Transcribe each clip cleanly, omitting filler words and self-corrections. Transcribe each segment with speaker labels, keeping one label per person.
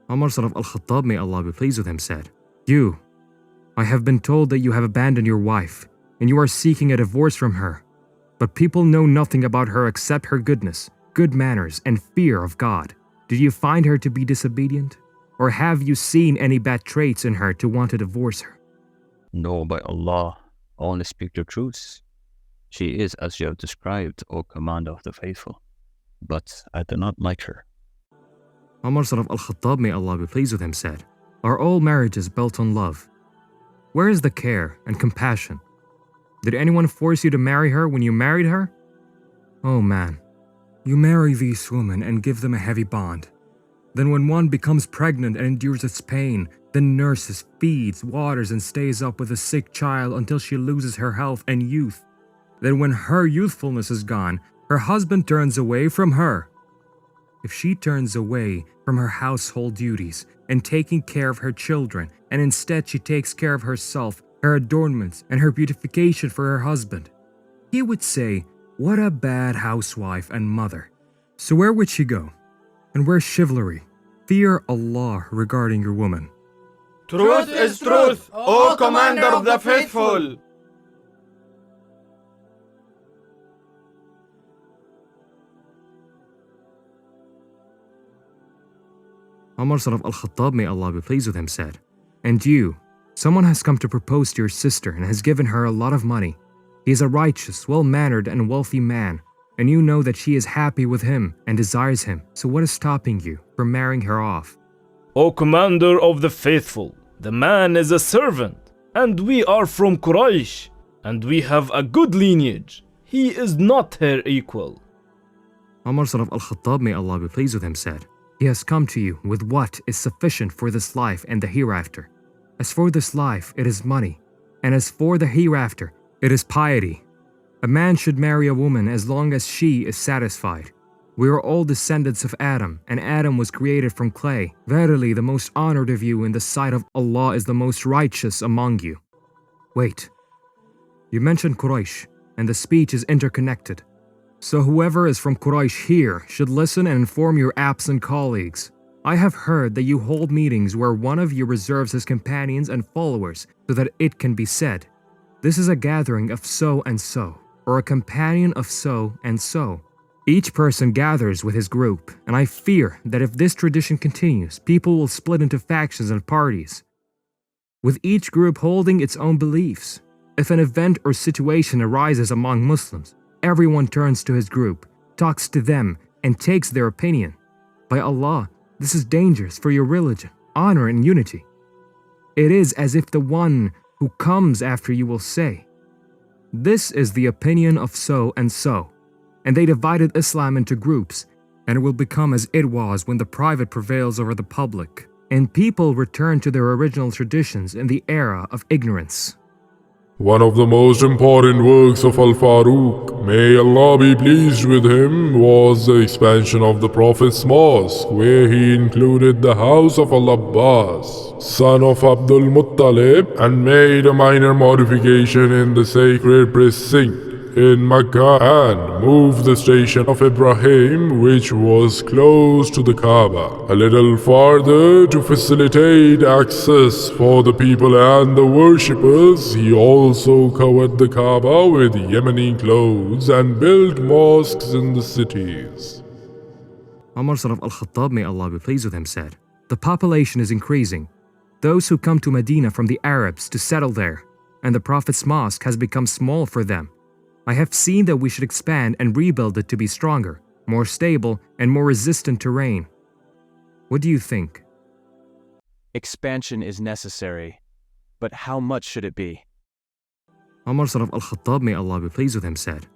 Speaker 1: Omar son of Al-Khattab, may Allah be pleased with him, said, You, I have been told that you have abandoned your wife, and you are seeking a divorce from her. But people know nothing about her except her goodness, good manners, and fear of God. Did you find her to be disobedient? Or have you seen any bad traits in her to want to divorce her?
Speaker 2: No, by Allah, I only speak the truth. She is as you have described, O Commander of the Faithful, but I do not like her.
Speaker 1: Omar son of Al-Khattab, may Allah be pleased with him, said, Are all marriages built on love? Where is the care and compassion? Did anyone force you to marry her when you married her? Oh man, you marry these women and give them a heavy bond. Then when one becomes pregnant and endures its pain, then nurses, feeds, waters, and stays up with a sick child until she loses her health and youth. Then when her youthfulness is gone, her husband turns away from her. If she turns away from her household duties and taking care of her children, and instead she takes care of herself, her adornments, and her beautification for her husband, he would say, What a bad housewife and mother. So where would she go? And where's chivalry? Fear Allah regarding your woman.
Speaker 3: Truth is truth, O Commander of the Faithful!
Speaker 1: Omar son of Al-Khattab, may Allah be pleased with him, said, And you, someone has come to propose to your sister and has given her a lot of money. He is a righteous, well-mannered, and wealthy man, and you know that she is happy with him and desires him, so what is stopping you from marrying her off?
Speaker 4: O Commander of the Faithful, the man is a servant, and we are from Quraysh, and we have a good lineage. He is not her equal.
Speaker 1: Omar son of Al-Khattab, may Allah be pleased with him, said, He has come to you with what is sufficient for this life and the hereafter. As for this life, it is money, and as for the hereafter, it is piety. A man should marry a woman as long as she is satisfied. We are all descendants of Adam, and Adam was created from clay. Verily, the most honored of you in the sight of Allah is the most righteous among you. Wait. You mentioned Quraysh, and the speech is interconnected. So whoever is from Quraysh here should listen and inform your absent colleagues. I have heard that you hold meetings where one of you reserves his companions and followers so that it can be said, This is a gathering of so and so, or a companion of so and so. Each person gathers with his group, and I fear that if this tradition continues, people will split into factions and parties, with each group holding its own beliefs. If an event or situation arises among Muslims, everyone turns to his group, talks to them, and takes their opinion. By Allah, this is dangerous for your religion, honor, and unity. It is as if the one who comes after you will say, This is the opinion of so and so. And they divided Islam into groups, and it will become as it was when the private prevails over the public, and people return to their original traditions in the era of ignorance.
Speaker 5: One of the most important works of Al-Faruq, may Allah be pleased with him, was the expansion of the Prophet's mosque, where he included the house of Al-Abbas, son of Abdul Muttalib, and made a minor modification in the sacred precinct in Mecca and moved the station of Ibrahim, which was close to the Kaaba, a little farther to facilitate access for the people and the worshippers. He also covered the Kaaba with Yemeni clothes and built mosques in the cities.
Speaker 1: Omar son of Al-Khattab, may Allah be pleased with him, said, The population is increasing. Those who come to Medina from the Arabs to settle there, and the Prophet's mosque has become small for them. I have seen that we should expand and rebuild it to be stronger, more stable, and more resistant to rain. What do you think?
Speaker 6: Expansion is necessary, but how much should it be?
Speaker 1: Omar son of Al-Khattab, may Allah be pleased with him, said,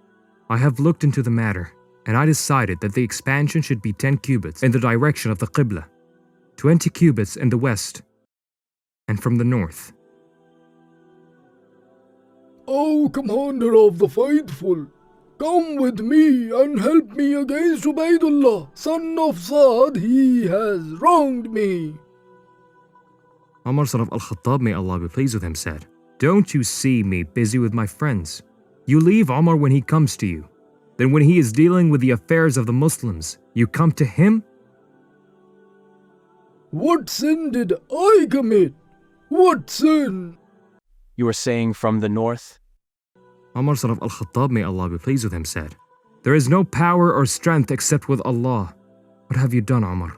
Speaker 1: I have looked into the matter, and I decided that the expansion should be 10 cubits in the direction of the Qibla, 20 cubits in the west, and from the north.
Speaker 7: O Commander of the Faithful, come with me and help me against Ubaidullah, son of Saad. He has wronged me.
Speaker 1: Omar son of Al-Khattab, may Allah be pleased with him, said, Don't you see me busy with my friends? You leave Omar when he comes to you. Then when he is dealing with the affairs of the Muslims, you come to him?
Speaker 7: What sin did I commit? What sin?
Speaker 6: You were saying from the north?
Speaker 1: Omar son of Al-Khattab, may Allah be pleased with him, said, "There is no power or strength except with Allah. What have you done, Omar?"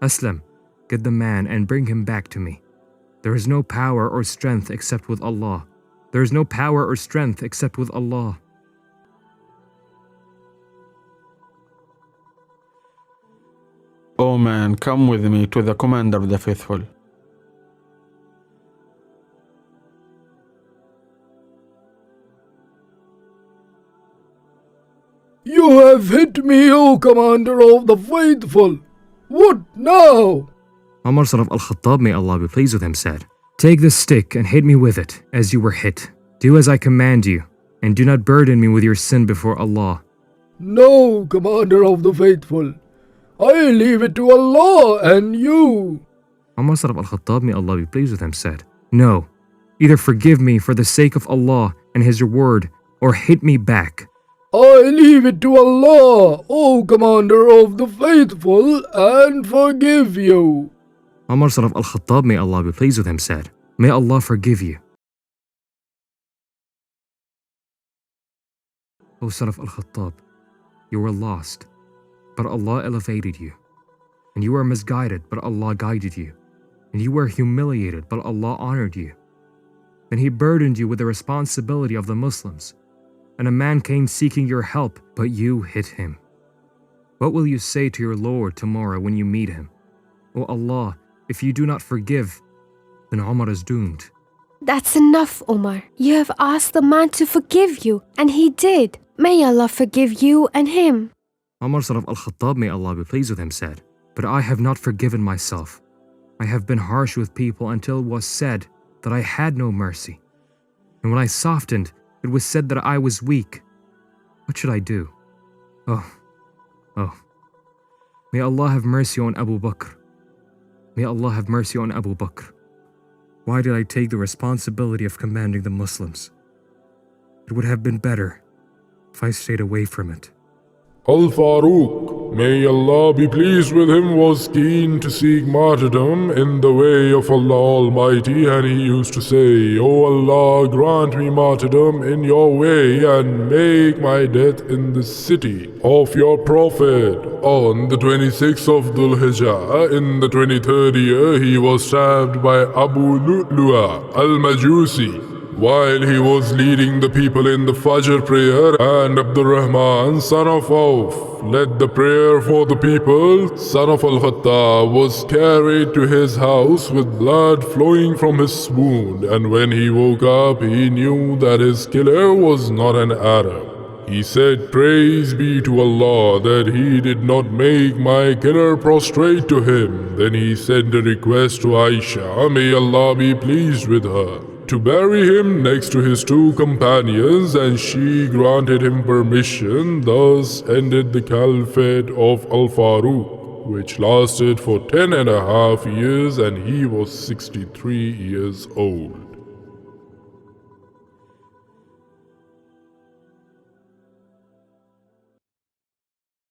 Speaker 1: Aslam, get the man and bring him back to me. There is no power or strength except with Allah. There is no power or strength except with Allah.
Speaker 3: O man, come with me to the commander of the faithful.
Speaker 7: You have hit me, O commander of the faithful. What now?
Speaker 1: Omar son of Al-Khattab, may Allah be pleased with him, said, "Take this stick and hit me with it as you were hit. Do as I command you, and do not burden me with your sin before Allah."
Speaker 7: No, commander of the faithful. I leave it to Allah and you.
Speaker 1: Omar son of Al-Khattab, may Allah be pleased with him, said, "No, either forgive me for the sake of Allah and His reward, or hit me back."
Speaker 7: I leave it to Allah, O commander of the faithful, and forgive you.
Speaker 1: Omar son of Al-Khattab, may Allah be pleased with him, said, "May Allah forgive you." O son of Al-Khattab, you were lost, but Allah elevated you. And you were misguided, but Allah guided you. And you were humiliated, but Allah honored you. Then He burdened you with the responsibility of the Muslims. And a man came seeking your help, but you hit him. What will you say to your Lord tomorrow when you meet Him? O Allah, if you do not forgive, then Omar is doomed.
Speaker 8: That's enough, Omar. You have asked the man to forgive you, and he did. May Allah forgive you and him.
Speaker 1: Omar son of Al-Khattab, may Allah be pleased with him, said, "But I have not forgiven myself. I have been harsh with people until it was said that I had no mercy. And when I softened, it was said that I was weak. What should I do? Oh. May Allah have mercy on Abu Bakr. May Allah have mercy on Abu Bakr. Why did I take the responsibility of commanding the Muslims? It would have been better if I stayed away from it."
Speaker 5: Al-Faruq, may Allah be pleased with him, was keen to seek martyrdom in the way of Allah Almighty, and he used to say, "O Allah, grant me martyrdom in your way and make my death in the city of your Prophet." On the 26th of Dhul Hijjah, in the 23rd year, he was stabbed by Abu Lu'lu'a al-Majusi while he was leading the people in the Fajr prayer, and Abdurrahman, son of Auf, led the prayer for the people. Son of Al-Khattab was carried to his house with blood flowing from his wound, and when he woke up, he knew that his killer was not an Arab. He said, "Praise be to Allah that He did not make my killer prostrate to him." Then he sent a request to Aisha, may Allah be pleased with her, to bury him next to his two companions, and she granted him permission. Thus ended the caliphate of Al-Faruq, which lasted for 10.5 years, and he was 63 years old.